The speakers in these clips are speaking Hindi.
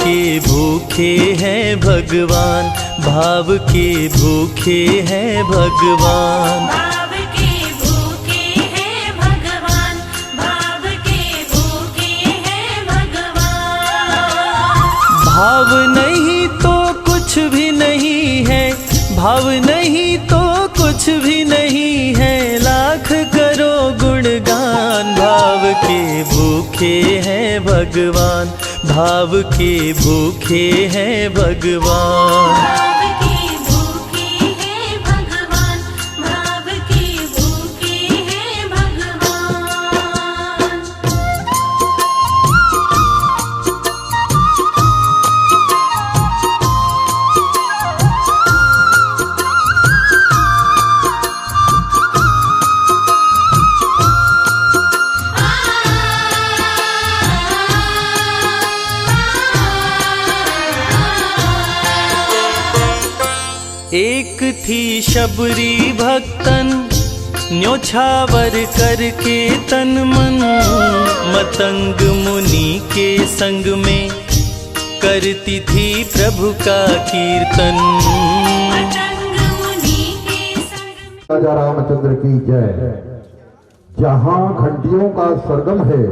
के भूखे हैं भगवान, भाव के भूखे हैं भगवान। भाव के भूखे हैं भगवान, भाव के भूखे हैं भगवान। भाव नहीं तो कुछ भी नहीं है, भाव नहीं तो कुछ भी नहीं है, लाख करो गुणगान। भाव के भूखे हैं भगवान, भाव के भूखे हैं भगवान। भाव के भूखे हैं भगवान, भाव के भूखे हैं भगवान। एक थी शबरी भक्तन, न्योछावर करके तन मन, मतंग मुनि के संग में करती थी प्रभु का कीर्तन। मतंग मुनि के संग में राजा रामचंद्र की जय। जहां घंटियों का सरगम है,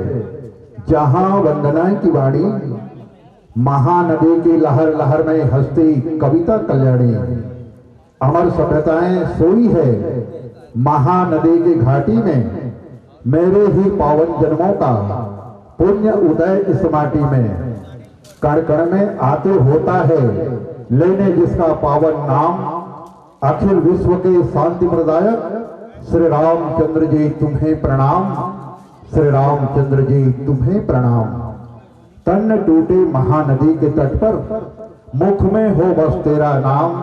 जहां वंदना की वाणी, महानदी की लहर लहर में हंसती कविता कल्याणी। अमर सभ्यताएं सोई है महानदी की घाटी में, मेरे ही पावन जन्मों का पुण्य उदय इस माटी में। कण कण में आते होता है लेने जिसका पावन नाम, अखिल विश्व के शांति प्रदायक श्री रामचंद्र जी तुम्हें प्रणाम, श्री रामचंद्र जी तुम्हें प्रणाम। तन टूटे महानदी के तट पर, मुख में हो बस तेरा नाम,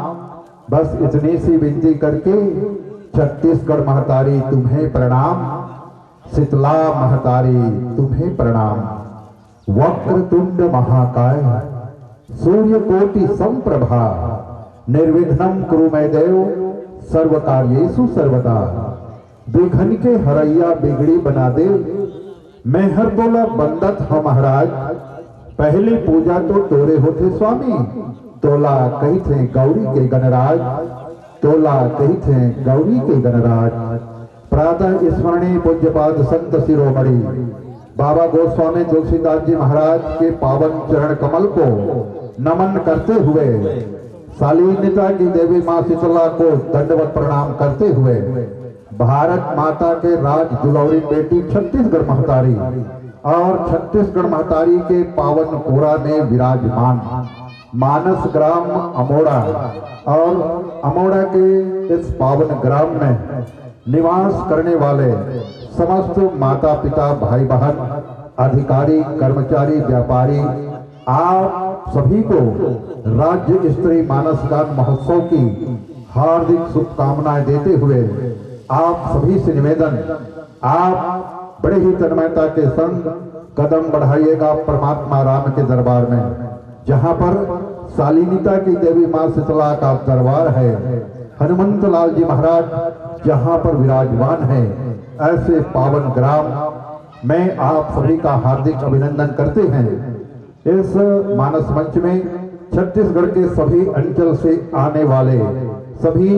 बस इतनी सी विनती करके छत्तीसगढ़ महतारी तुम्हें प्रणाम, शीतला महतारी तुम्हें प्रणाम। वक्रतुंड महाकाय सूर्य कोटि समप्रभा, निर्विघ्नं कुरु मे देव सर्वकार्येषु सर्वदा। विघ्न के हरैया बिगड़ी बना दे, मेहर बोला बंदत हो महाराज। पहली पूजा तो तोरे होते स्वामी, तोला कही थे गौरी के गणराज, तोला कही थे गौरी के गणराज। प्रातः स्मरणीय पूज्यपाद संत शिरोमणि बाबा गोस्वामी तुलसीदास जी महाराज के पावन चरण कमल को नमन करते हुए, शालीनता की देवी माँ शीतला को दंडवत प्रणाम करते हुए, भारत माता के राज दुलौरी बेटी छत्तीसगढ़ महतारी और छत्तीसगढ़ महतारी के पावन कोरा में विराजमान मानस ग्राम अमोड़ा और अमोड़ा के इस पावन ग्राम में निवास करने वाले समस्त माता पिता भाई बहन अधिकारी कर्मचारी व्यापारी, आप सभी को राज्य स्तरीय मानस गान महोत्सव की हार्दिक शुभकामनाएं देते हुए आप सभी से निवेदन, आप बड़े ही तन्मयता के संग कदम बढ़ाइएगा परमात्मा राम के दरबार में, जहां पर शालीनता की देवी मां शीतला का दरबार है। हनुमंत लाल जी महाराज जहां पर विराजमान है, ऐसे पावन ग्राम में आप सभी का हार्दिक अभिनंदन करते हैं। इस मानस मंच में छत्तीसगढ़ के सभी अंचल से आने वाले सभी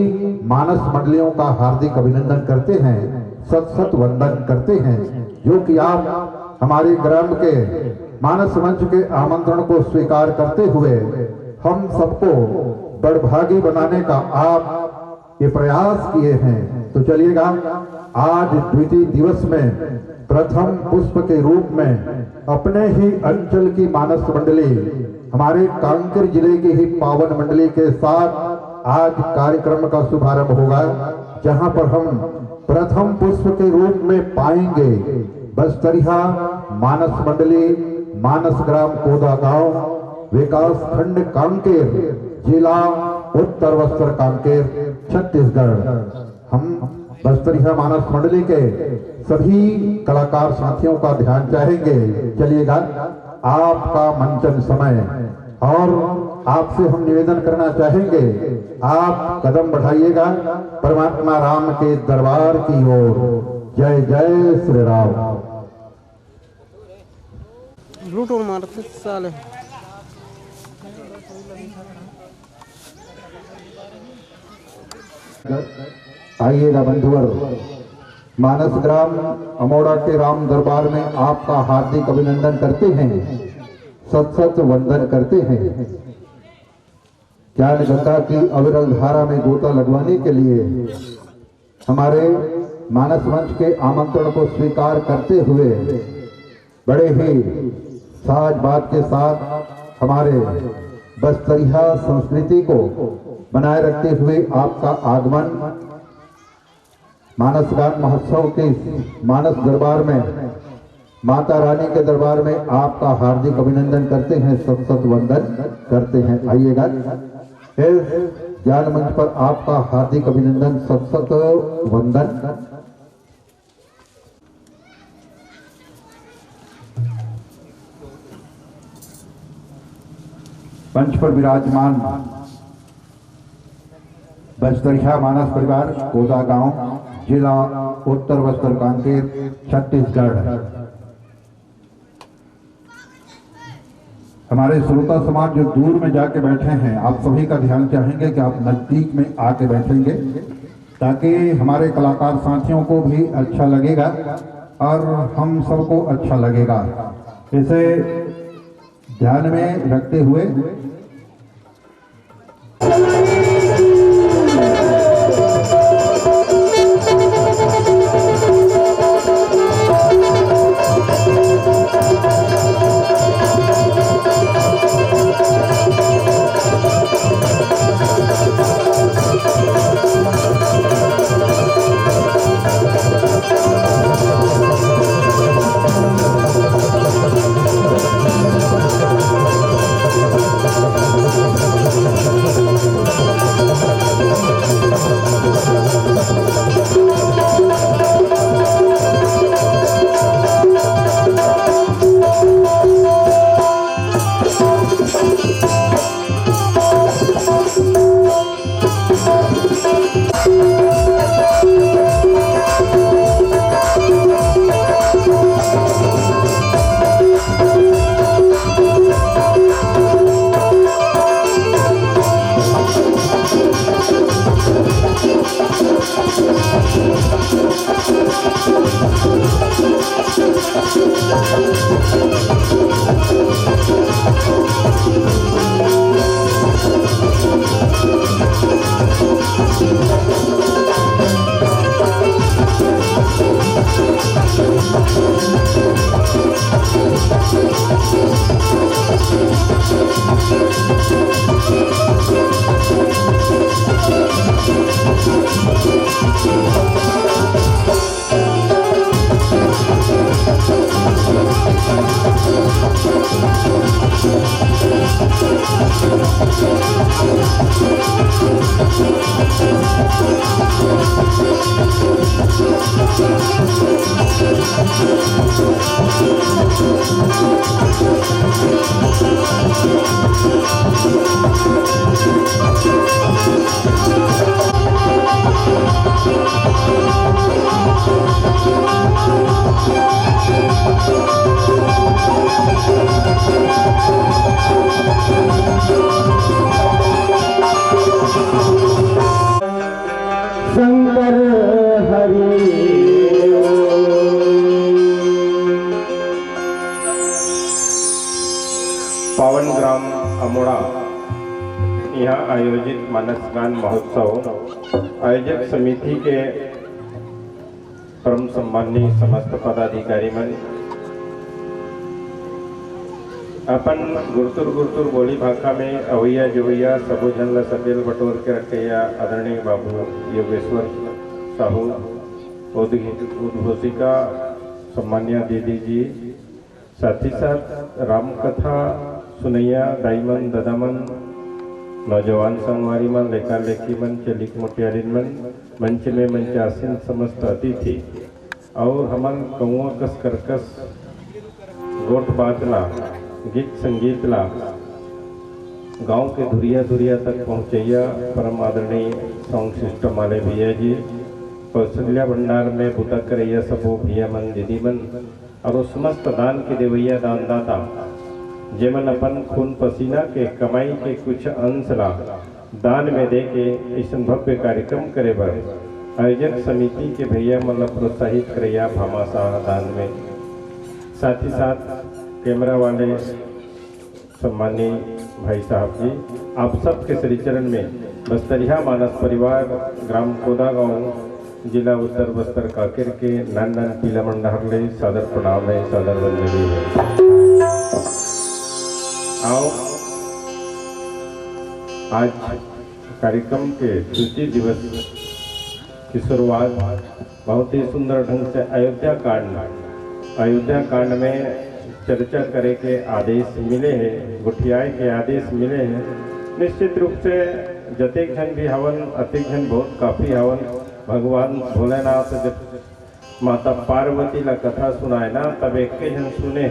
मानस मंडलियों का हार्दिक अभिनंदन करते हैं, सत सत वंदन करते हैं, जो कि आप हमारे ग्राम के मानस मंच के आमंत्रण को स्वीकार करते हुए हम सबको बड़भागी बनाने का आप ये प्रयास किए हैं। तो चलिएगा, आज द्वितीय दिवस में प्रथम पुष्प के रूप में अपने ही अंचल की मानस मंडली, हमारे कांकेर जिले की ही पावन मंडली के साथ आज कार्यक्रम का शुभारंभ होगा, जहां पर हम प्रथम पुष्प के रूप में पाएंगे बस्तरिया मानस मंडली, मानस ग्राम कोदा गांव, विकास खंड कांकेर, जिला उत्तर बस्तर कांकेर, छत्तीसगढ़। हम बस्तरिया मानस मंडली के सभी कलाकार साथियों का ध्यान चाहेंगे। चलिएगा, आपका मंचन समय, और आपसे हम निवेदन करना चाहेंगे, आप कदम बढ़ाइएगा परमात्मा राम के दरबार की ओर। जय जय श्री राम। लूटो मारते साले। आइएगा बंधुवर, मानस ग्राम अमोड़ा के राम दरबार में आपका हार्दिक अभिनंदन करते हैं, सत सत वंदन करते हैं। ज्ञान गंगा की अविरल धारा में गोता लगवाने के लिए हमारे मानस मंच के आमंत्रण को स्वीकार करते हुए बड़े ही साज बात के साथ हमारे बस्तरिया संस्कृति को बनाए रखते हुए आपका आगमन मानस गान महोत्सव के मानस दरबार में, माता रानी के दरबार में आपका हार्दिक अभिनंदन करते हैं, सत सत वंदन करते हैं। आइएगा, इस ज्ञान मंच पर आपका हार्दिक अभिनंदन, सत सत वंदन। मंच पर विराजमान बस्तरिया मानस परिवार, कोदा गांव, जिला उत्तर बस्तर कांकेर, छत्तीसगढ़। हमारे श्रोता समाज जो दूर में जाके बैठे हैं, आप सभी का ध्यान चाहेंगे कि आप नजदीक में आके बैठेंगे ताकि हमारे कलाकार साथियों को भी अच्छा लगेगा और हम सबको अच्छा लगेगा। इसे ध्यान में रखते हुए शंकर हरि पावन ग्राम अमोड़ा यहाँ आयोजित मानस गान महोत्सव आयोजक समिति के परम सम्माननीय समस्त पदाधिकारी मन अपन गुरतुर गुरतुर बोली भाषा में अवैया जोवैया सबो जन ला सकेल बटोर के रखैया आदरणीय बाबू योगेश्वर साहू उद्घोषिका सम्मान्य दीदी जी, साथ ही साथ राम कथा सुनैया दाईमन ददामन, नौजवान संगवारी मन, लेखा लेखी मन, चलिक मोटियारिन मन, मंच में मंचासीन समस्त अतिथि और हमन कौआ कस करकस गोट बातला गीत संगीत ला गांव के धुरिया धुरिया तक पहुँचैया परम आदरणीय साउंड सिस्टम वाले भैया जी, कौशल्या भंडार में बुता करैया सबो भैया मन दीदी मन और समस्त दान के देवैया दानदाता जेमन अपन खून पसीना के कमाई के कुछ अंश ला दान में दे के ऐसा भव्य कार्यक्रम करे बर आयोजक समिति के भैया मतलब प्रोत्साहित करैया भामाशाह दान में। साथ ही साथ कैमरा वाले सम्मानीय भाई साहब जी, आप सबके श्री चरण में बस्तरिया मानस परिवार ग्राम कोदा गांव जिला उत्तर बस्तर काकेर के नंदन पीला मंडहर ले सादर प्रणाम है, सादर वंदनी है। आओ आज कार्यक्रम के तृतीय दिवस की शुरुआत बहुत ही सुंदर ढंग से अयोध्या कांड में चर्चा करे के आदेश मिले हैं, गुठियाए के आदेश मिले हैं। निश्चित रूप से जतेक जन भी हवन अतिक जन बहुत काफ़ी हवन। भगवान भोलेनाथ जब माता पार्वती ला कथा सुनाए ना तब एक के जन सुने,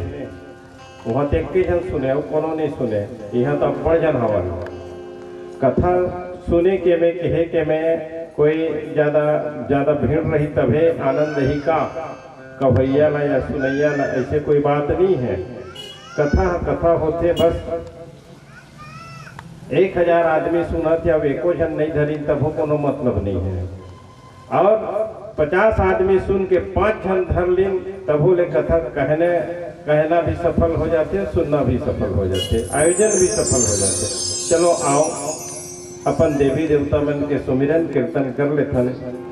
वहाँ तो एक के जन सुने, वो कोनो नहीं सुने। यहाँ तो बड़ जन हवन कथा सुने के में कहे के में कोई ज़्यादा भीड़ रही तभे आनंद ही का कभैया ला या सुनैया ला, ऐसे कोई बात नहीं है। कथा होते बस 1000 आदमी सुना थे, अब एको जन नहीं धरी तब कोनो मतलब नहीं है। और 50 आदमी सुन के 5 जन धर लीन तभो ले कथा कहना भी सफल हो जाते, सुनना भी सफल हो जाते, आयोजन भी सफल हो जाते। चलो आओ अपन देवी देवता मन के सुमिरन कीर्तन कर लेथन,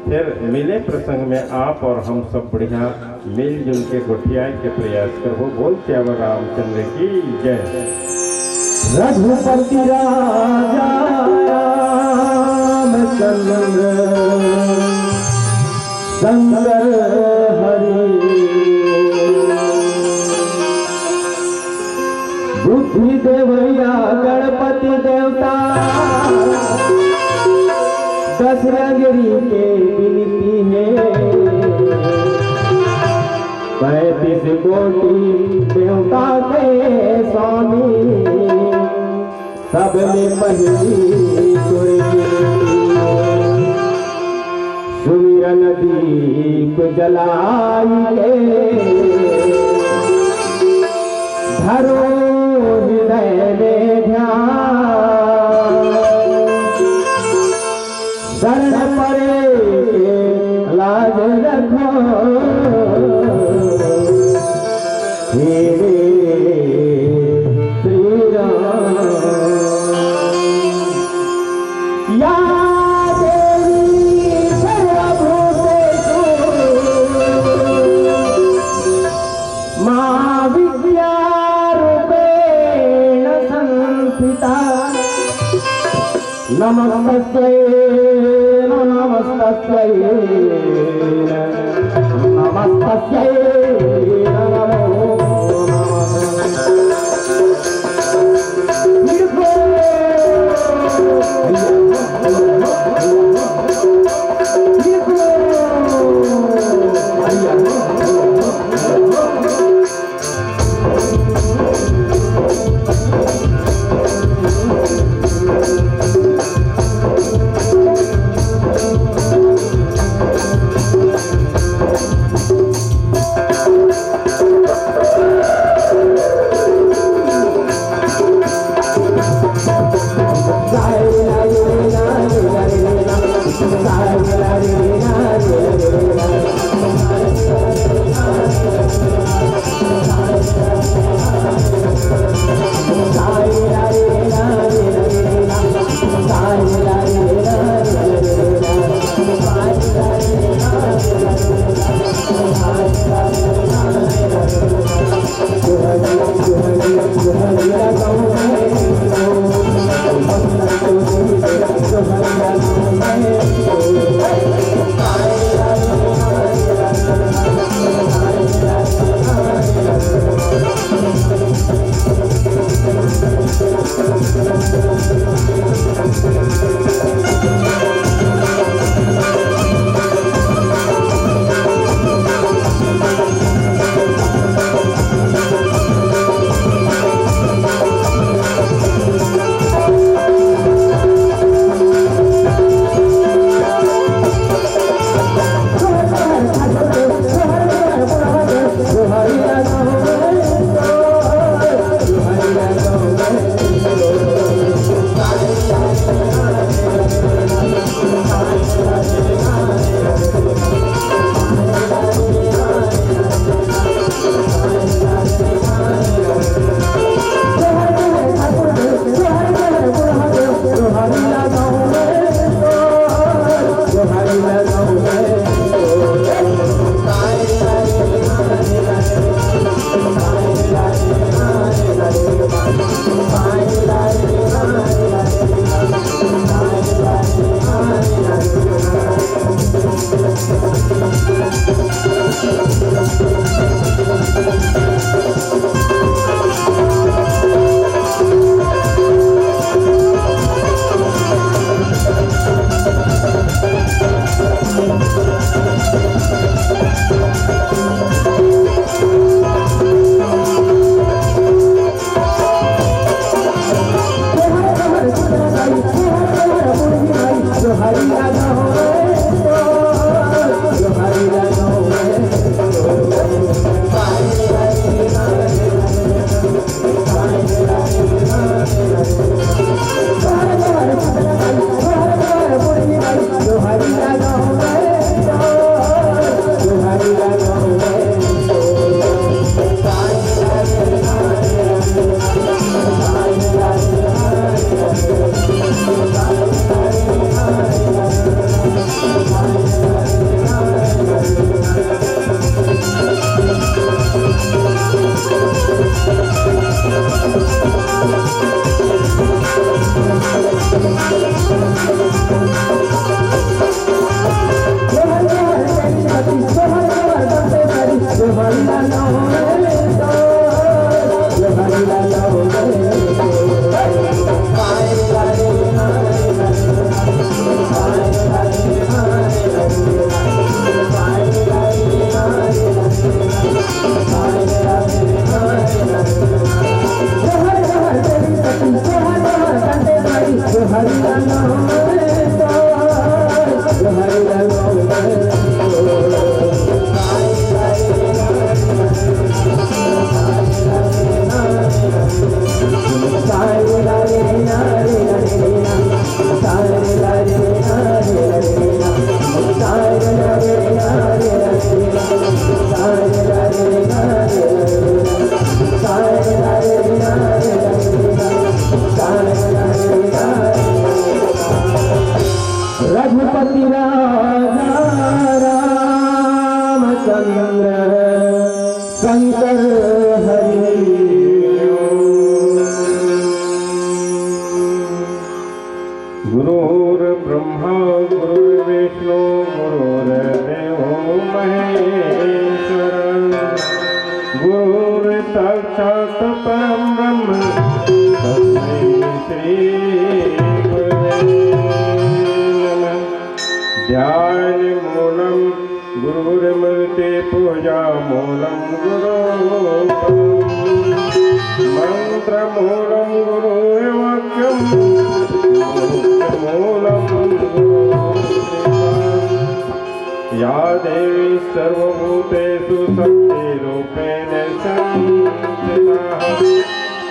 फिर मिले प्रसंग में आप और हम सब बढ़िया मिलजुल के गोठियाए के प्रयास करबो। बोल श्याम रामचंद्र की जय। रघुपति राजा रामचंद्र शंकर हरि बुद्धि देवैया गणपति देवता दशरगिरी के विनती है 35 कोटि देवता के स्वामी सब में पहली सुमिरन दीप जलाई के धरो हृदय में ध्यान शरण परे के लाज रखो हे श्री राम। या देवी सर्वभूतेषु मां विद्या रूपेण संस्थिता नमस्तस्यै नमो रघुपति राजा रामचंद्र शंकर हरि। गुरुर्ब्रह्मा गुरुर्विष्णु गुरुर्देवो महेश्वर गुरुर्साक्षात् परं ब्रह्म तस्मै श्री गुरवे नमः। ध्यानमूलं गुरुर्मूर्ते पूजामूलं गुरोपरं मंत्रमूलं गुरुर्वाक्यं मोक्षमूलं गुरुर्कृपा। या देवी सर्वभूतेषु शक्तिरूपेण संस्थिता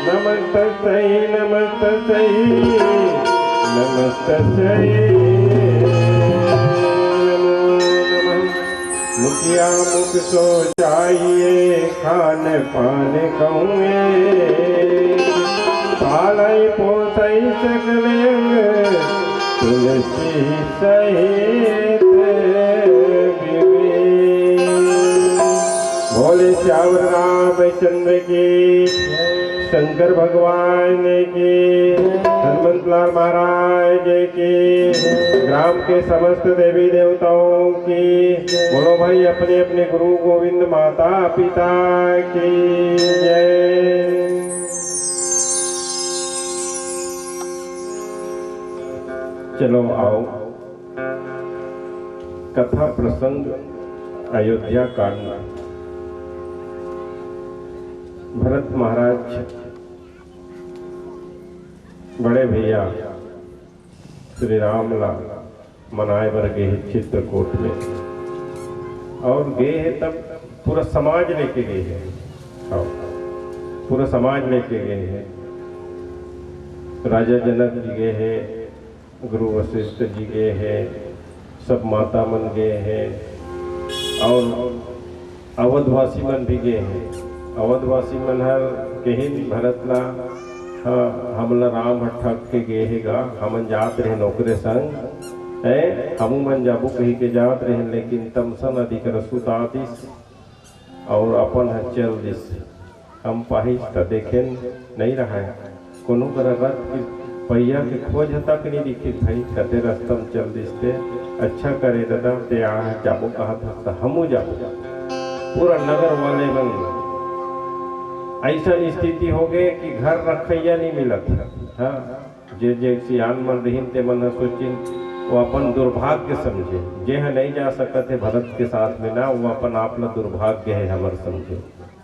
नमस्तस्यै नमस्तस्यै नमस्तस्यै नमो नमः। मुखिया मुख सो चाहिए खान पान कहूँ पालई पोसई सकले तुलसी सहित भोले श्यावर रामचंद्र की शंकर भगवान की हनुमंतलाल महाराज की ग्राम के समस्त देवी देवताओं की बोलो भाई अपने अपने गुरु गोविंद माता पिता की जय। चलो आओ कथा प्रसंग अयोध्या कांड। भरत महाराज बड़े भैया श्री राम ला मनाए बर गए चित्रकूट में और गए हैं तब पूरा समाज लेके गए हैं। पूरा समाज लेके गए हैं। राजा जनक जी गए हैं, गुरु वशिष्ठ जी गए हैं, सब माता मन गए हैं और अवधवासी मन भी गए हैं। अवधवासी मन हर कहीं भरत ला हमला राम ठग के गए हैगा हमन जात रहे नौकरे संग हमू मन जाबू कही के जात रहे लेकिन तमसन अधिक रसुतातिस और अपन चल दिस हम पाहिस त देखे नहीं रहा है कोनो कर रथ की पहिया के खोज तक नहीं दिखी भाई कते रस्तम चल दिसते अच्छा करे दादा ते आ जाबो कहा था हमू जाबो। पूरा नगर वाले मन ऐसा स्थिति हो गए कि घर रखैया नहीं मिलत। हाँ जे जे सियान मन रहीन ते मन सोचिन वो अपन दुर्भाग्य समझे जे है नहीं जा सकते भरत के साथ में ना वो अपन आपला दुर्भाग्य है हमर समझे।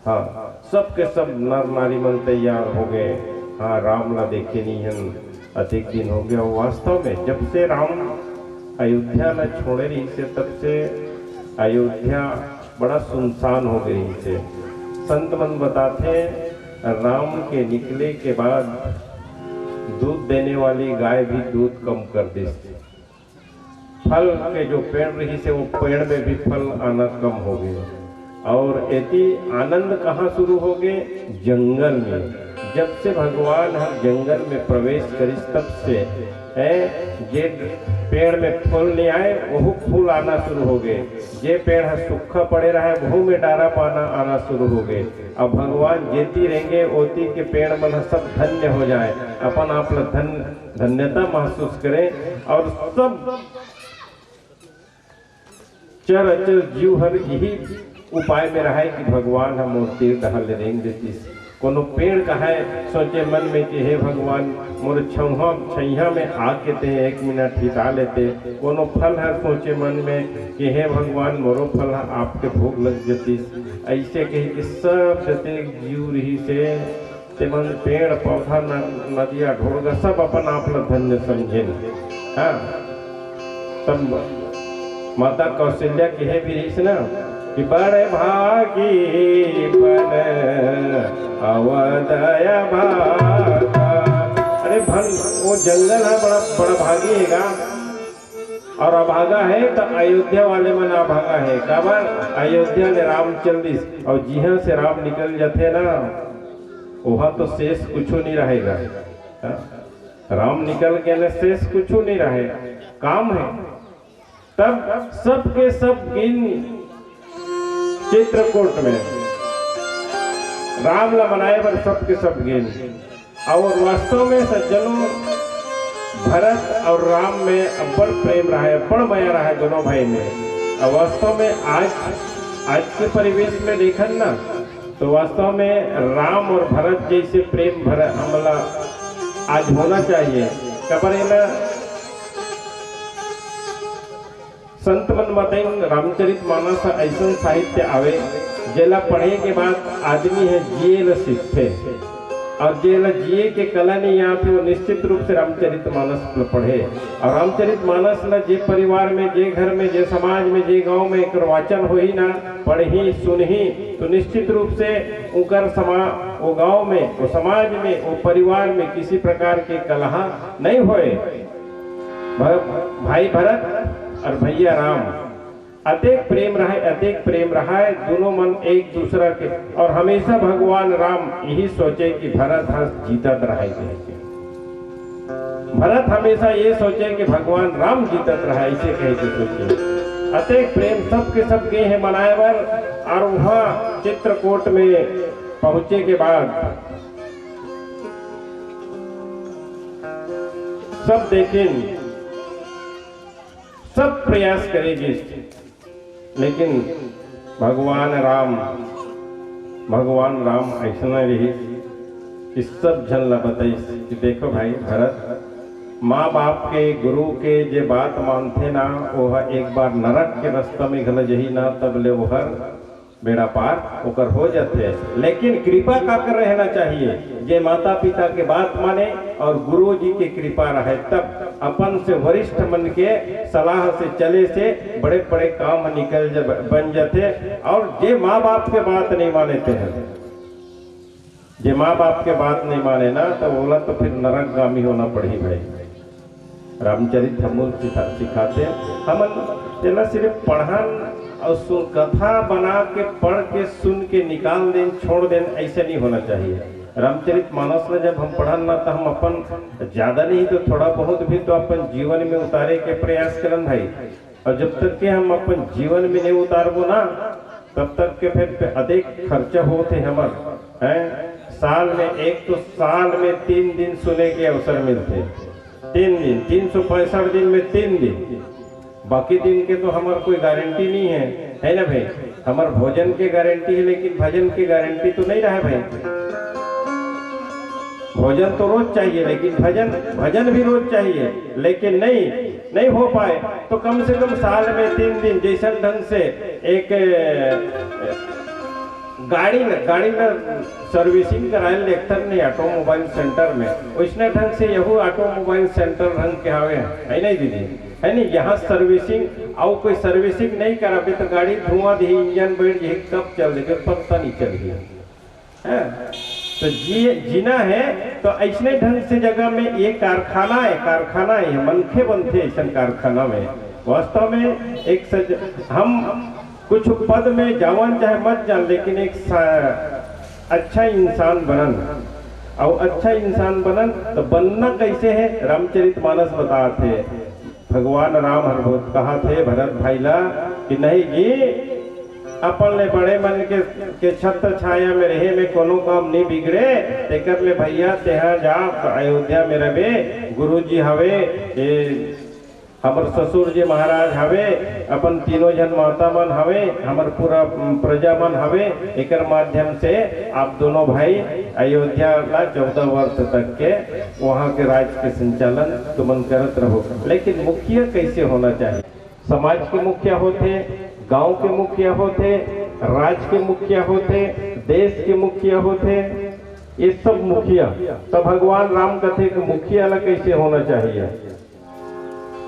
हाँ सबके सब नर नारी मन तैयार हो गए। हाँ राम ला देखे नहीं हम अधिक दिन हो गया। वास्तव में जब से राम अयोध्या ला छोड़े रही से तब से अयोध्या बड़ा सुनसान हो गई से। संत मन बताते राम के निकले के बाद दूध देने वाली गाय भी दूध कम कर देती। फल के जो पेड़ रही से वो पेड़ में भी फल आना कम हो गए। और ऐसी आनंद कहाँ शुरू हो गए? जंगल में। जब से भगवान हर जंगल में प्रवेश करी तब से जे पेड़ में फूल नहीं आए वह फूल आना शुरू हो गए। जे पेड़ है सूखा पड़े रहा है वह में डारा पाना आना शुरू हो गए। अब भगवान जेती रहेंगे ओती के पेड़ मन सब धन्य हो जाए अपन आप धन्यता महसूस करें। और सब चर अचर जीव हर यही उपाय में रहा है कि भगवान हम मूर्ति दहल रेंग देती। कोनो पेड़ का है सोचे मन में कि हे भगवान मोर छैया में आके ते 1 मिनट हिता लेते। कोनो फल है सोचे मन में कि हे भगवान मोरो फल आपके भोग लग जती। ऐसे कही कि सब जते जीव रही से ते मन पेड़ पौधा नदिया ढोलगा सब अपन आप धन्य समझे। हाँ तब माता कौशल्या की है भी रही ना कि बड़े भागी बन अवदया भागा। अरे भन वो जंगल है बड़ा बड़ा भागी हैगा और अभागा है तो अयोध्या वाले मन अभागा है। काबर अयोध्या ने राम चल दिस और जिहा से राम निकल जाते ना वहाँ तो शेष कुछ नहीं रहेगा। राम निकल गया ना शेष कुछ नहीं रहे। काम है तब सबके सब गिन चित्रकूट में राम ला मनाए बर सबके सब गिन। और वास्तव में सज्जनों भरत और राम में अब्बड़ प्रेम रहा है, अब्बड़ माया रहा है दोनों भाई में। और वास्तव में आज के परिवेश में देखन ना तो वास्तव में राम और भरत जैसे प्रेम भरा हमला आज होना चाहिए। कबर संत मन बताइन रामचरित मानस ऐसा साहित्य आवे जेला पढ़े के बाद आदमी है जिए ल सीखते, और जेला जिए के कला नहीं आते वो निश्चित रूप से रामचरित मानस पढ़े। और रामचरित मानस न जे परिवार में, जे घर में, जे समाज में, जे गांव में एक वाचन हो ही ना, पढ़ही सुनही, तो निश्चित रूप से उनकर वो गांव में, वो समाज में, वो परिवार में किसी प्रकार के कलह नहीं होए। भाई भरत और भैया राम अतेक प्रेम रहा है दोनों मन एक दूसरा के। और हमेशा भगवान राम यही सोचे कि भरत हंस जीतत रहे, भरत हमेशा ये सोचे कि भगवान राम जीतत रहे, ऐसे कह के सोचे। अतेक प्रेम सबके सब गए हैं मनाए बर। और वहां चित्रकूट में पहुंचे के बाद सब देखें, सब प्रयास करेगी, लेकिन भगवान राम ऐसा रही कि सब झन ला बताई कि देखो भाई भरत, माँ बाप के गुरु के जे बात मानते ना वह एक बार नरक के रास्ता में घल जही ना तब ले वह बेड़ा पार ओकर हो जाते। लेकिन कृपा का कर रहना चाहिए, जे माता पिता के बात माने और गुरु जी की कृपा रहे तब अपन से वरिष्ठ मन के सलाह से चले से बड़े बड़े काम निकल बन जाते। और जे माँ बाप के बात नहीं मानते हैं, जे माँ बाप के बात नहीं माने ना तो बोला तो फिर नरकगामी होना पड़ी भाई। रामचरित हम सिखाते हम जना सिर्फ पढ़न और कथा बना के पढ़ के सुन के निकाल दें छोड़ दें, ऐसे नहीं होना चाहिए। रामचरित मानस में जब हम पढ़न ना तो हम अपन ज्यादा नहीं तो थोड़ा बहुत भी तो अपन जीवन में उतारे के प्रयास करन भाई। और जब तक के हम अपन जीवन में नहीं उतारबो ना तब तक के फिर अधिक खर्चा होते हमारे हैं। साल में एक तो साल में 3 दिन सुने के अवसर मिलते, 3 दिन, 365 दिन में 3 दिन, बाकी दिन के तो हमार कोई गारंटी नहीं है ना भाई। हमार भोजन के गारंटी है लेकिन भजन की गारंटी तो नहीं रहा भाई। भोजन तो रोज चाहिए लेकिन भजन भी रोज चाहिए, लेकिन नहीं हो पाए तो कम से कम साल में 3 दिन जैसा ढंग से एक गाड़ी में सर्विसिंग कराए लेखर नहीं ऑटोमोबाइल सेंटर में, वैसने ढंग से यहू ऑटोमोबाइल सेंटर ढंग के हवे है नहीं दीदी, है नहीं। यहाँ सर्विसिंग और कोई सर्विसिंग नहीं कराबे तो गाड़ी धुआं दी, इंजन बैठ जाए, कब चल देगा पता नहीं चल गया है। तो जीना है तो ऐसने ढंग से जगह में ये कारखाना है, मनखे बनते ऐसा कारखाना में। वास्तव में एक हम कुछ पद में जावन चाहे मत जान, लेकिन एक अच्छा इंसान बनन। और अच्छा इंसान बनन तो बनना कैसे है, रामचरित मानस बताते। भगवान राम हर बहुत कहा थे भरत भाई ला कि नहीं जी अपन ले बड़े मन के छत्र छाया में रहे में कोनो काम नहीं बिगड़े, तेकर ले भैया तेहा जा अयोध्या में रहे, गुरु जी हवे, हमर ससुर जी महाराज हवे, अपन तीनों जन माता मन हवे, हमर पूरा प्रजा मन हवे, एकर माध्यम से आप दोनों भाई अयोध्या का 14 वर्ष तक के वहाँ के राज के संचालन तुमन करत रहो। लेकिन मुखिया कैसे होना चाहिए, समाज के मुखिया होते, गांव के मुखिया होते, राज्य के मुखिया होते, देश के मुखिया होते, ये सब मुखिया। तो भगवान राम कथे कि मुखिया ला कैसे होना चाहिए,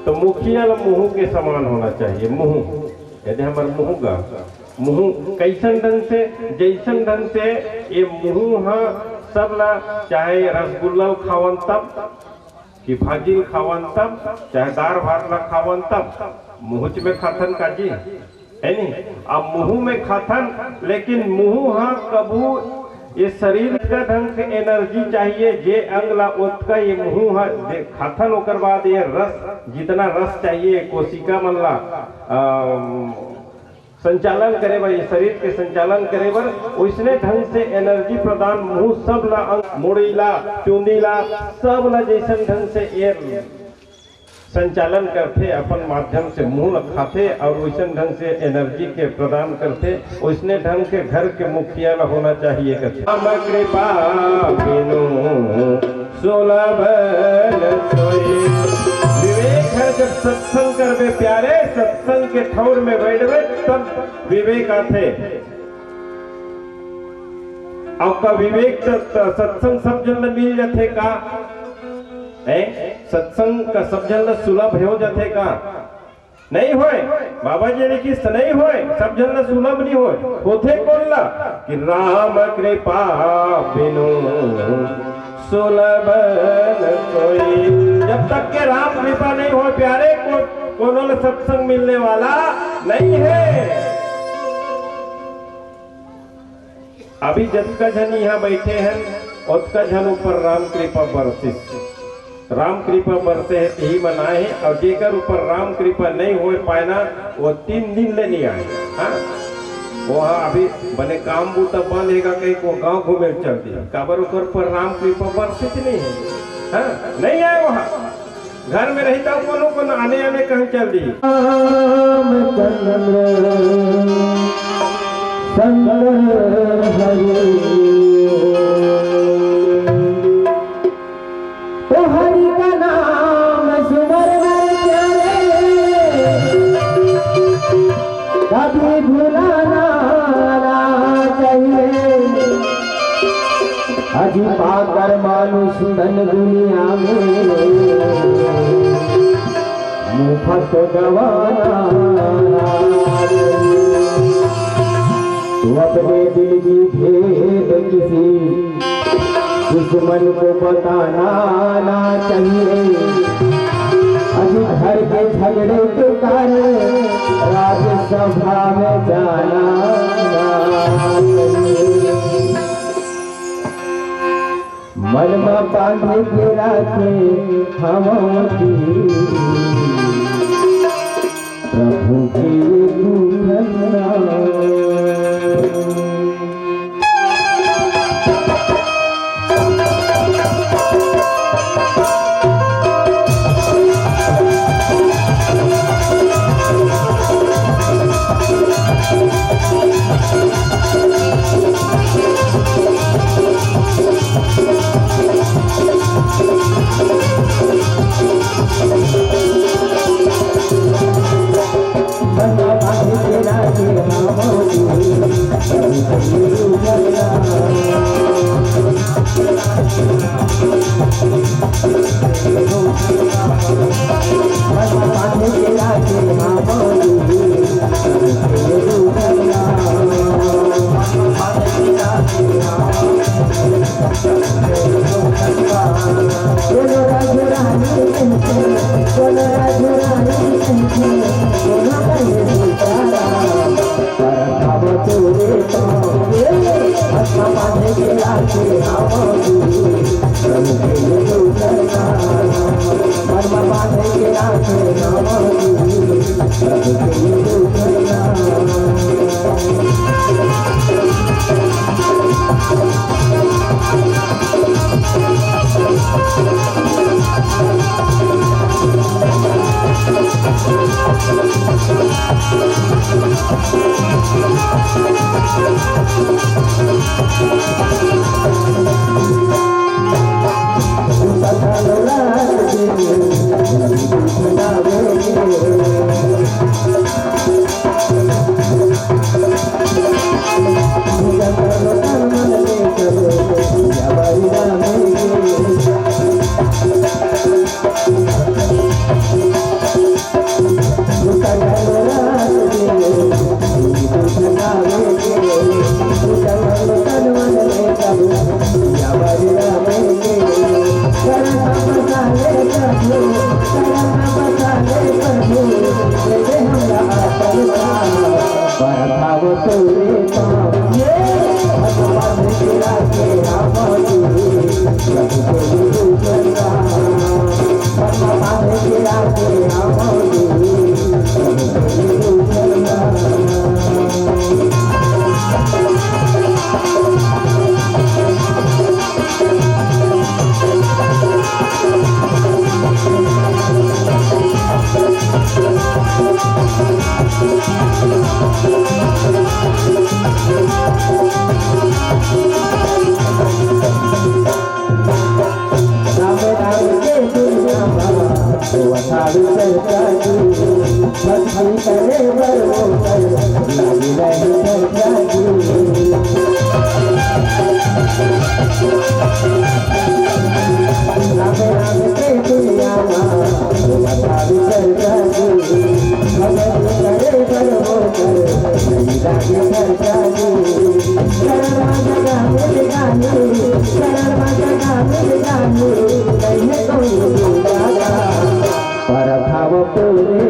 तो मुखिया ला मुँह के समान होना चाहिए। मुँह यदि हमारे मुँह कैसन ढंग से, जैसन ढंग से ये मुँह सब ला, चाहे रसगुल्ला खावन तब कि भाजी खावन तब, चाहे दार भात ला खावन तब, मुँह में खाथन काजी है नहीं। अब मुँह में खाथन, लेकिन मुँह कबू ये शरीर का ढंग से एनर्जी चाहिए जे अंगला ओतका ये मुंह है खाथन ओकर बाद ये रस जितना रस चाहिए कोशिका मनला संचालन करे बर शरीर के संचालन करे बर वैसने ढंग से एनर्जी प्रदान मुंह सब ला अंग मुड़ीला चूंदीला सब ला जैसन ढंग से ये संचालन करते अपन माध्यम से मुंह खाते और वैसन ढंग से एनर्जी के प्रदान करते वैसने ढंग के घर के मुखिया ला होना चाहिए कृपा बिनु सुलभ विवेक है जब सत्संग करबे प्यारे सत्संग के ठौर में बैठबे तब विवेक आते आपका विवेक सत्संग सब जन मिल जाते का सत्संग का सब जन सुलभ हो जाते का नहीं होए बाबा जी ने किस नहीं होए सब जन सुलभ नहीं होते कौन ला कि राम कृपा बिनु सुलभ कोई जब तक के राम कृपा नहीं हो प्यारे कोनो सत्संग मिलने वाला नहीं है। अभी जितका जन यहाँ बैठे हैं उतका जन ऊपर राम कृपा बरसिस राम कृपा बरसे है यही मनाए है और जेकर ऊपर राम कृपा नहीं हो पाना वो 3 दिन ले नहीं आए। हाँ वहाँ अभी बने काम बूता बंद है कहीं को गांव घूमे चल दिया काबर ऊपर पर राम कृपा बरसित नहीं है। हाँ नहीं आए वहाँ घर में रहता कोनो को आने आने कहीं चल दी तो हरि का नाम सुमर कभी भुलाना चाहिए अजी पाकर मानुष धन दुनिया में मुफ्त गवाना तू अपने दिल की भेद किसी दुश्मन को बताना ना चाहिए अभी घर के झगड़े के कारण राज्यसभा में जाना ना चाहिए मन में बांधे के राखे हम प्रभु की राखे हमारी पर भाव पूरे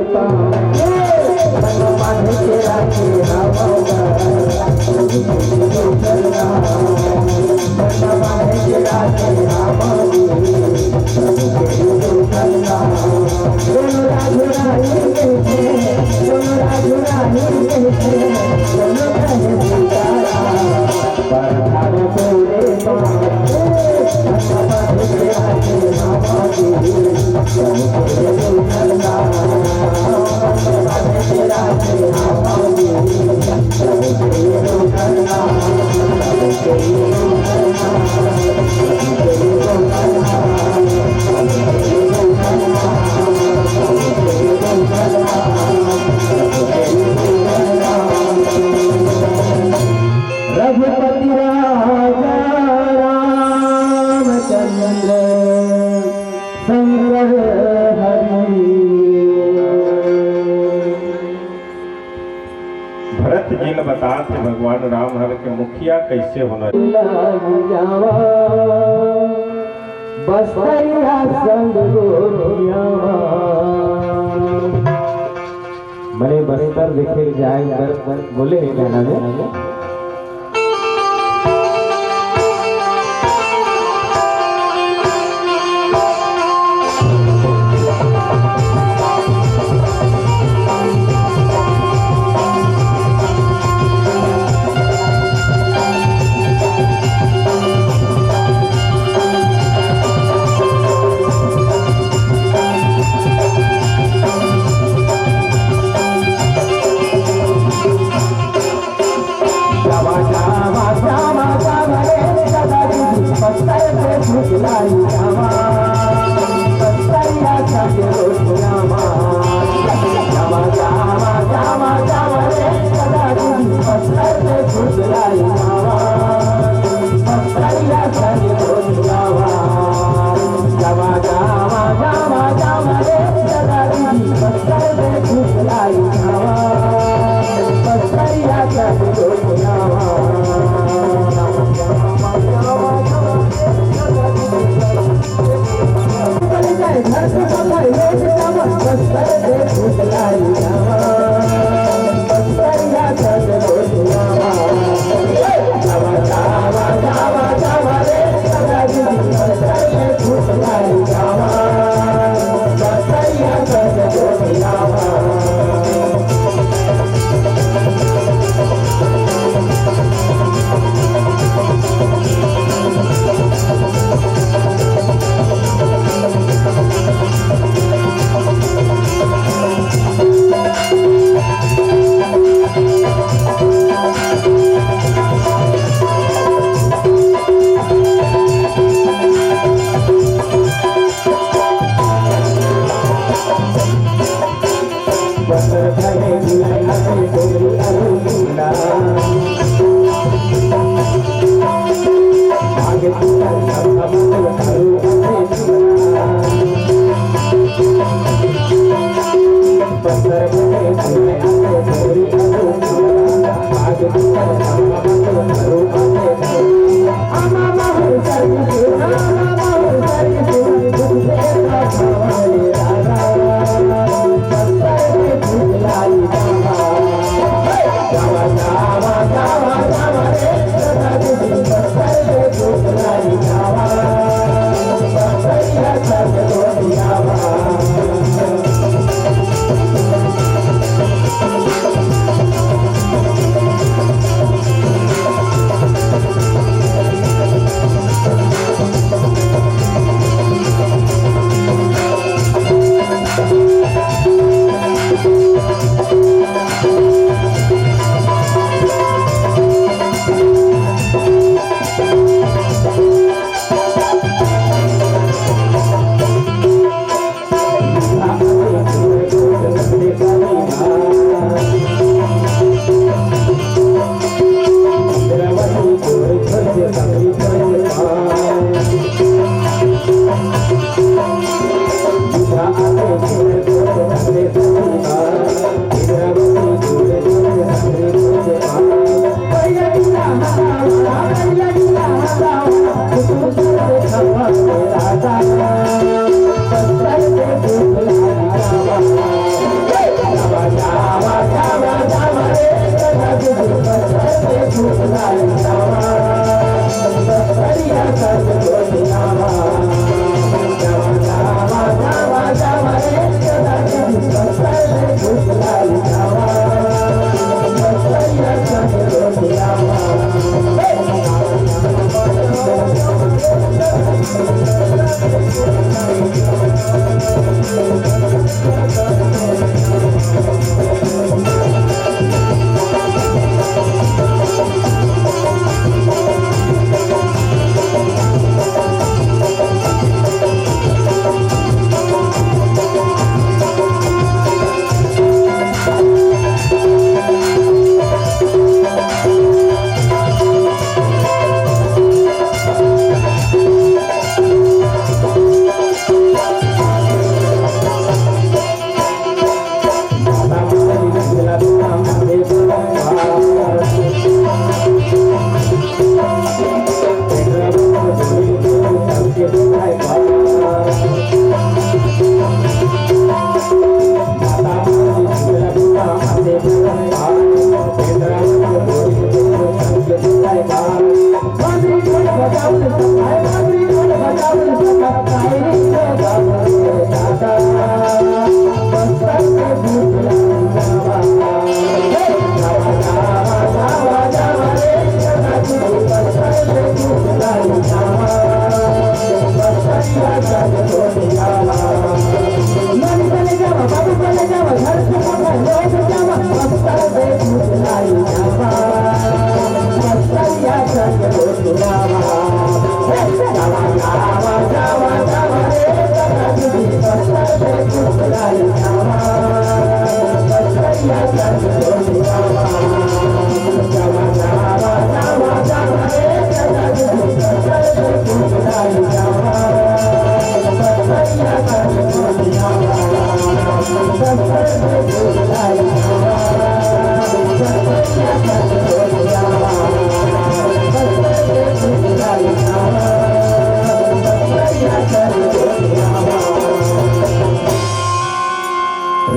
रघुपति राजा रामचंद्र शंकर हरि। भरत जी ने बता थे भगवान राम हर के मुखिया कैसे होना। बसैया संग मरे बस्तर देखे जाए बोले हैं गाना में जावा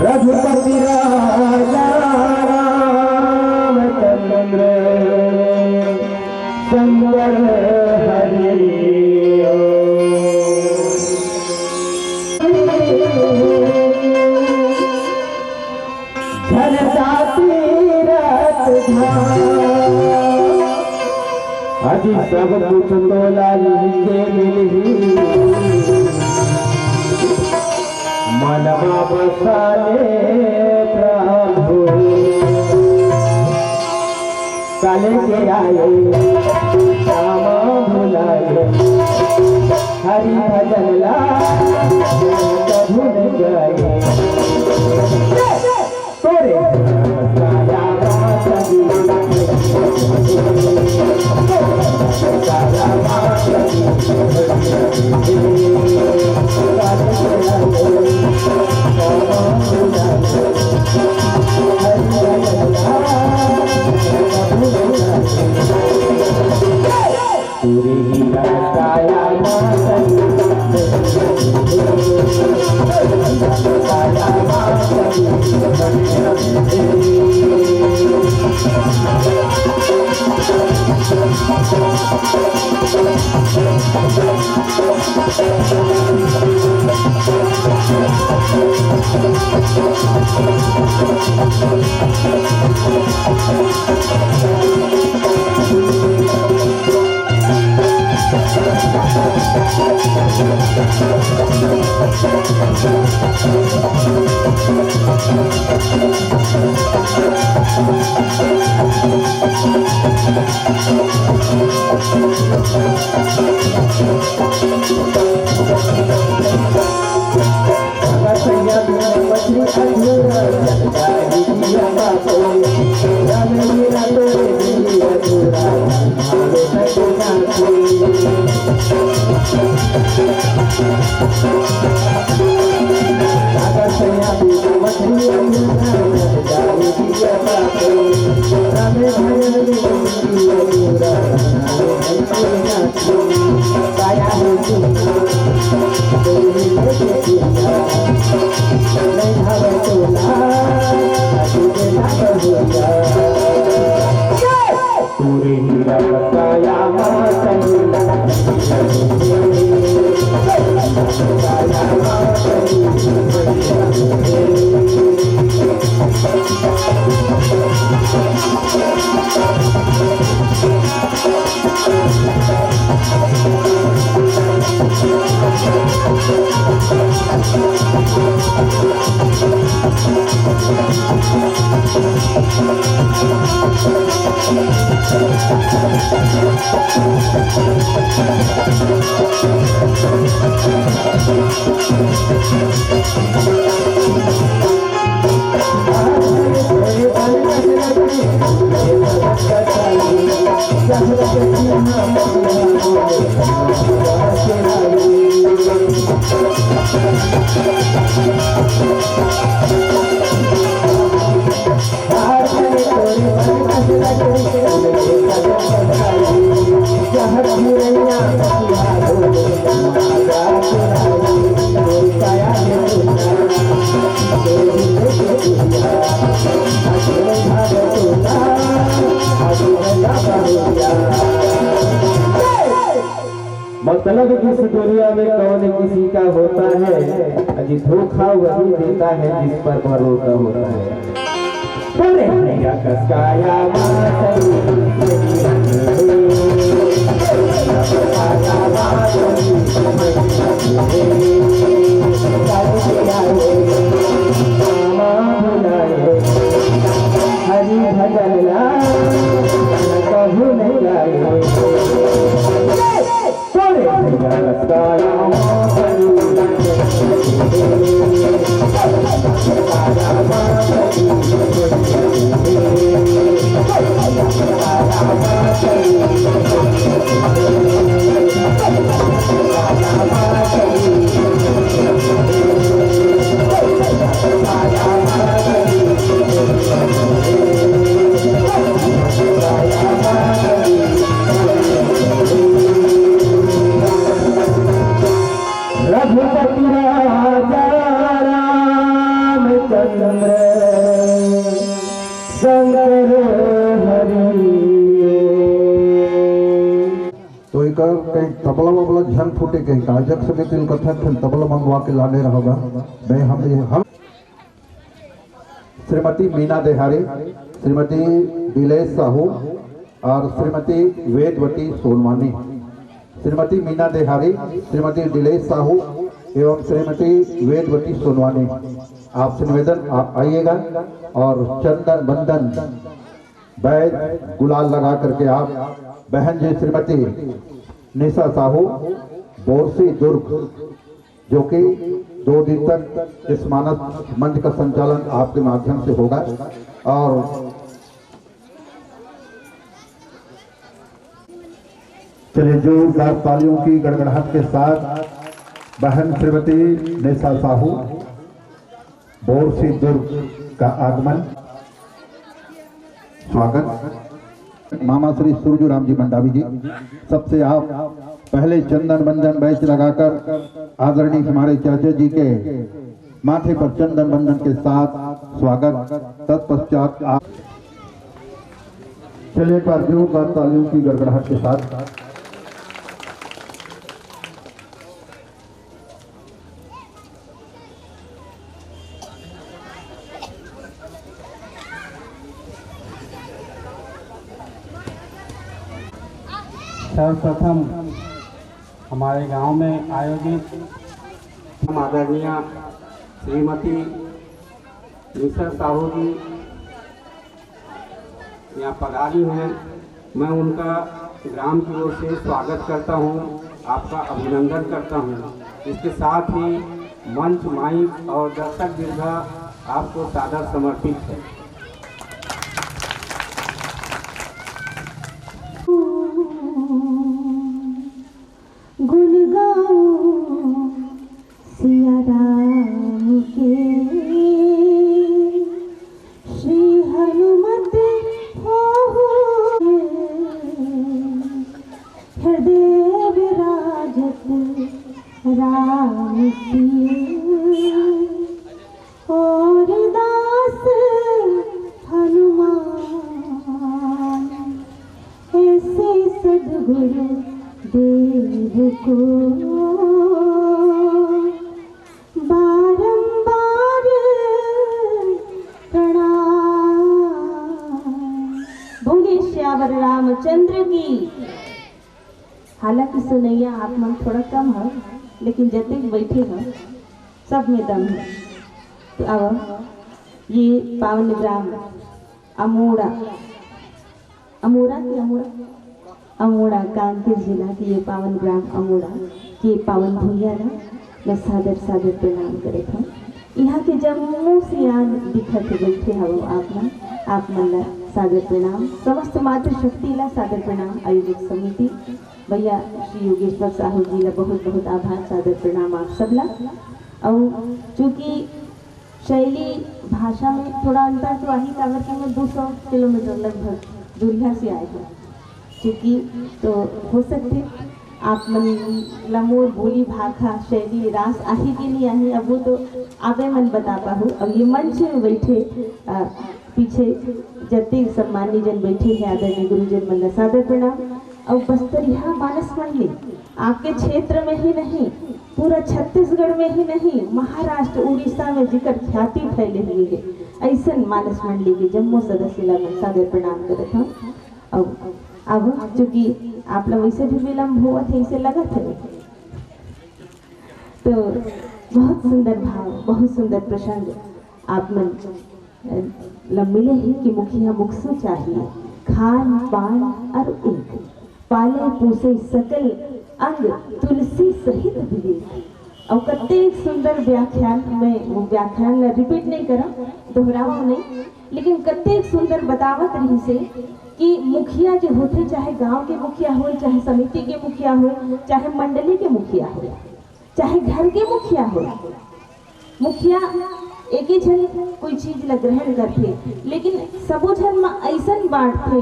रघुपति राजा रामचंद्र सुंदर हरि झरता तीरथ अजी सब कुछ तोला के मिली मनवा बसाले प्रभु काले के आए श्यामा भुलाए हरि भजन ला भूल गए तोरे साया पूरी ही काया मतलब इस दुनिया में कौन किसी का होता है अजी धोखा वही देता है जिस पर भरोसा होता है। हरि भजन ला कहू नहीं लाए चंद्र शंकर हरि। तो एक कहीं तबला वबला झन फूटे कहीं काजक से तिल कथा फिर तबला मंगवा के लाने रहोगा। मैं हम श्रीमती मीना देहारी, श्रीमती दिलेश साहू और श्रीमती वेदवती सोनवानी। श्रीमती मीना देहारी, श्रीमती दिलेश साहू एवं श्रीमती वेदवती सोनवानी, आपसे निवेदन आप आइएगा और चंदन बंदन बैद गुलाल लगा करके आप बहन जी श्रीमती निशा साहू बोरसी दुर्ग, जो कि 2 दिन तक इस मानस मंच का संचालन आपके माध्यम से होगा। और चलिए जोरदार तालियों की गड़गड़ाहट के साथ बहन श्रीमती निशा साहू बोरसी दुर्ग का आगमन स्वागत। मामा श्री सूरजराम जी मंडावी जी, सबसे आप पहले चंदन बंदन बैच लगाकर आदरणीय हमारे चाचा जी के माथे पर चंदन बंदन के साथ स्वागत। तत्पश्चात आप चलिए एक बार जोरदार तालियों की गड़गड़ाहट के साथ सर्वप्रथम हमारे गांव में आयोजित आदरणीय श्रीमती निशा साहू जी यहाँ पधारी हैं। मैं उनका ग्राम की ओर से स्वागत करता हूँ, आपका अभिनंदन करता हूँ। इसके साथ ही मंच माइक और दर्शक दीर्घा आपको सादर समर्पित है। गुण गाओ सिया राम के, श्री हनुमत हो हृदय विराजत राम सिया, और दास हनुमान ऐसे सद्गुरु देव को बारंबार प्रणाम। बोले श्यावर रामचंद्र की। हालांकि सुनैया आत्मा थोड़ा कम है, लेकिन जते बैठे हैं सब में दम है। तो अब ये पावन ग्राम अमोड़ा, अमोड़ा कानपुर जिला के ये पावन ग्राम अमोड़ा के पावन भैया ना मैं सादर प्रणाम करे था। यहाँ के जम्मू से आन दिखत बैठे हवो आप मन सादर प्रणाम। समस्त मातृशक्ति ला सादर प्रणाम। आयोजक समिति भैया श्री योगेश्वर साहू जी ला बहुत बहुत आभार, सादर प्रणाम आप सबला। और चूँकि शैली भाषा में थोड़ा अंतर तो आई, कागर के मैं 200 किलोमीटर लगभग दूरिया से आए हैं, क्योंकि तो हो सकते आप मन लमोर बोली भाखा शैली रास आही के लिए आही, अब वो तो आबे मन बता पाहू। अब ये मंच में बैठे पीछे जते सम्मानी जन बैठे हैं आदरणीय गुरुजन मन सादर प्रणाम। और बस्तरिया मानस मंडली आपके क्षेत्र में ही नहीं, पूरा छत्तीसगढ़ में ही नहीं, महाराष्ट्र उड़ीसा में जिकर ख्याति फैले हुई है, ऐसा मानस मंडली के जम्मू सदस्य ला मैं सादर प्रणाम करता हूँ। अब चूँकि आप लोग वैसे भी विलम्ब हुआ थे, इसे लगा था, तो बहुत सुंदर भाव, बहुत सुंदर प्रसंग आप मन मिले ही कि मुखिया मुखसु चाहिए, खान पान और एक पाले पोसे सकल अंग तुलसी सहित मिले। और कतेक सुंदर व्याख्यान में वो व्याख्यान रिपीट नहीं करा, दोहरावा नहीं, लेकिन कतेक सुंदर बतावत रही से कि मुखिया जो होते, चाहे गांव के मुखिया हो, चाहे समिति के मुखिया हो, चाहे मंडली के मुखिया हो, चाहे घर के मुखिया हो, मुखिया एक ही जन कोई चीज ला ग्रहण करते, लेकिन सबो जन में ऐसा बांटते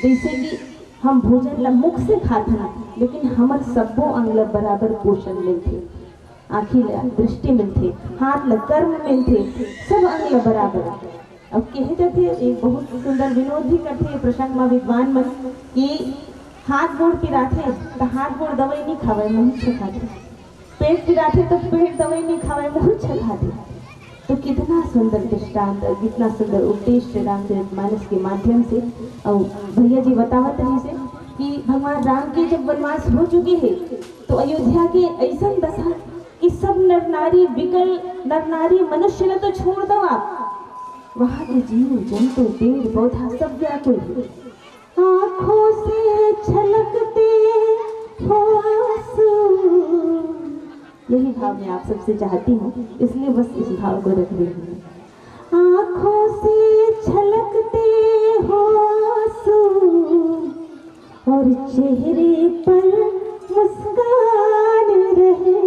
जैसे कि हम भोजन ला मुख से खाते, लेकिन हमार सबो अंग ला बराबर पोषण मिलते। आँखी दृष्टि मिलते, हाथ ल कर्म मिलते, सब अंग ल बराबर। अब कहे जाते एक बहुत सुंदर विनोद भी करते प्रसंग में विद्वान मन कि हाथ गोड़ पिराथे तो हाथ गोड़ दवाई नहीं खावे मुँह छखाते, पेट पिराथे तो पेट दवाई नहीं खावे मुँह छखाते। तो कितना सुंदर दृष्टांत, कितना सुंदर उपदेश श्री रामचरितमानस के माध्यम से। और भैया जी बतावत रही से कि भगवान राम के जब वनवास हो चुके हैं तो अयोध्या के ऐसा दशा कि सब नर नारी विकल, नर नारी मनुष्य ने तो छोड़ दो आप, वहाँ के जीव जंतु पेड़ पौधा सब व्याकुल है। आँखों से छलकते हो आंसू, यही भाव मैं आप सबसे चाहती हूँ, इसलिए बस इस भाव को रख रही हूँ। आँखों से छलकते हो आंसू और चेहरे पर मुस्कान रहे।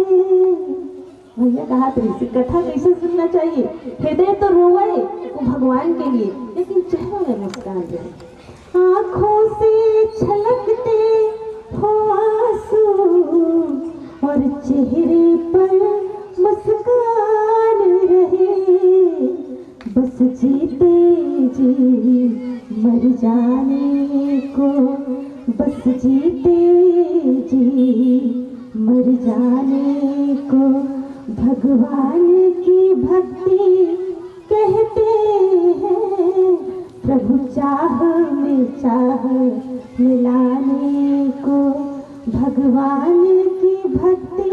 भैया कहा से कथा कैसे सुनना चाहिए, हृदय तो रोए वो भगवान के लिए, लेकिन चेहरों में मुस्कान रहे। आँखों से छलकते हो आंसू और चेहरे पर मुस्कान रहे। बस जीते जी मर जाने को, बस जीते जी मर जाने को भगवान की भक्ति कहते हैं। प्रभु चाह में चाह मिलाने को भगवान की भक्ति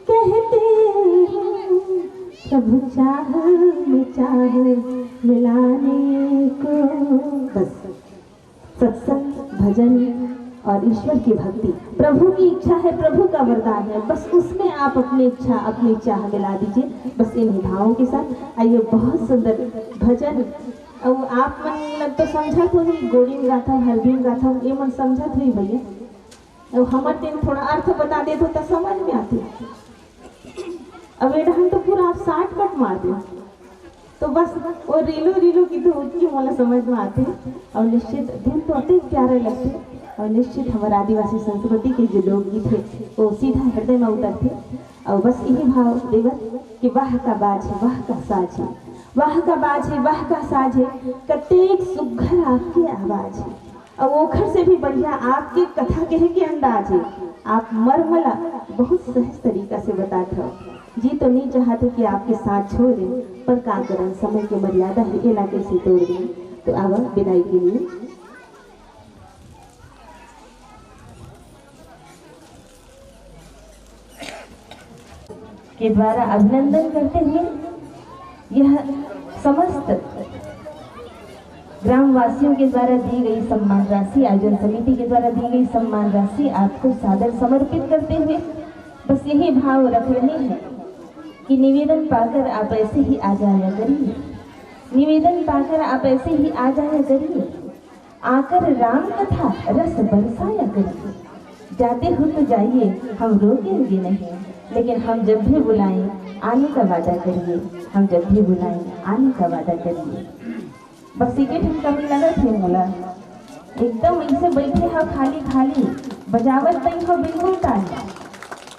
कहते हैं। प्रभु चाह में चाह मिलाने को। बस सत्संग, भजन और ईश्वर की भक्ति प्रभु की इच्छा है, प्रभु का वरदान है, बस उसमें आप अपनी इच्छा अपनी चाह मिला दीजिए, बस इन भावों के साथ। आइए बहुत सुंदर भजन। और आप मन तो समझा तो ही गोड़ी गाथा हरदीन गाथा ये मन समझा तो ही भैया, और हमारे दिन थोड़ा अर्थ बता दे तो समझ में आती। अब ये तो पूरा आप 60 कट मार दो तो बस वो रीलो की तो उतनी मोला समझ में आते। और निश्चित दिन तो अति प्यारे लगते, और निश्चित हमारे आदिवासी संस्कृति के जो लोकगीत थे वो सीधा हृदय में उतरते। और बस यही भाव देवत कि वाह का बाज है वाह का साज है, वाह का बाज है वाह का साज है, कतेक सुघर आपकी आवाज है। और ओखर से भी बढ़िया आपके कथा कहे के अंदाज है। आप मरमला बहुत सहज तरीका से बताते हो। जी तो नहीं चाहते कि आपके साथ छोड़ दें, पर का करें, समय की मर्यादा है, ये लाके से तोड़ दें। तो आवा विदाई के लिए के द्वारा अभिनंदन करते हुए यह समस्त ग्रामवासियों के द्वारा दी गई सम्मान राशि, आयोजन समिति के द्वारा दी गई सम्मान राशि आपको सादर समर्पित करते हुए बस यही भाव रख रहे हैं कि निवेदन पाकर आप ऐसे ही आ जाया करिए, निवेदन पाकर आप ऐसे ही आ जाया करिए, आकर राम कथा रस बरसाया करिए। जाते हो तो जाइए, हम रोकेंगे नहीं, लेकिन हम जब भी बुलाएं आने का वादा करिए, हम जब भी बुलाएं आने का वादा करिए। बस टिकट हम कभी लगा थे मोला एकदम ऐसे बैठे हो खाली खाली, बजावत नहीं हो बिल्कुल ताली,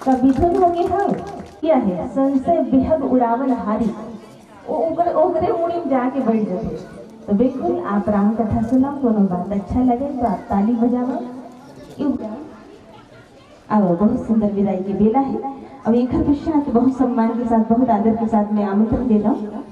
कभी धुन हो गए हो क्या है संशय बेहद उड़ावन हारी, ओकरे मुड़ी में जाके बैठ जाते। तो बिल्कुल आप राम कथा सुना, कोनो बात अच्छा लगे तो आप ताली बजावा। अब बहुत सुंदर विदाई की बेला है। अब एक पश्चात बहुत सम्मान के साथ बहुत आदर के साथ मैं आमंत्रण दे रहा हूँ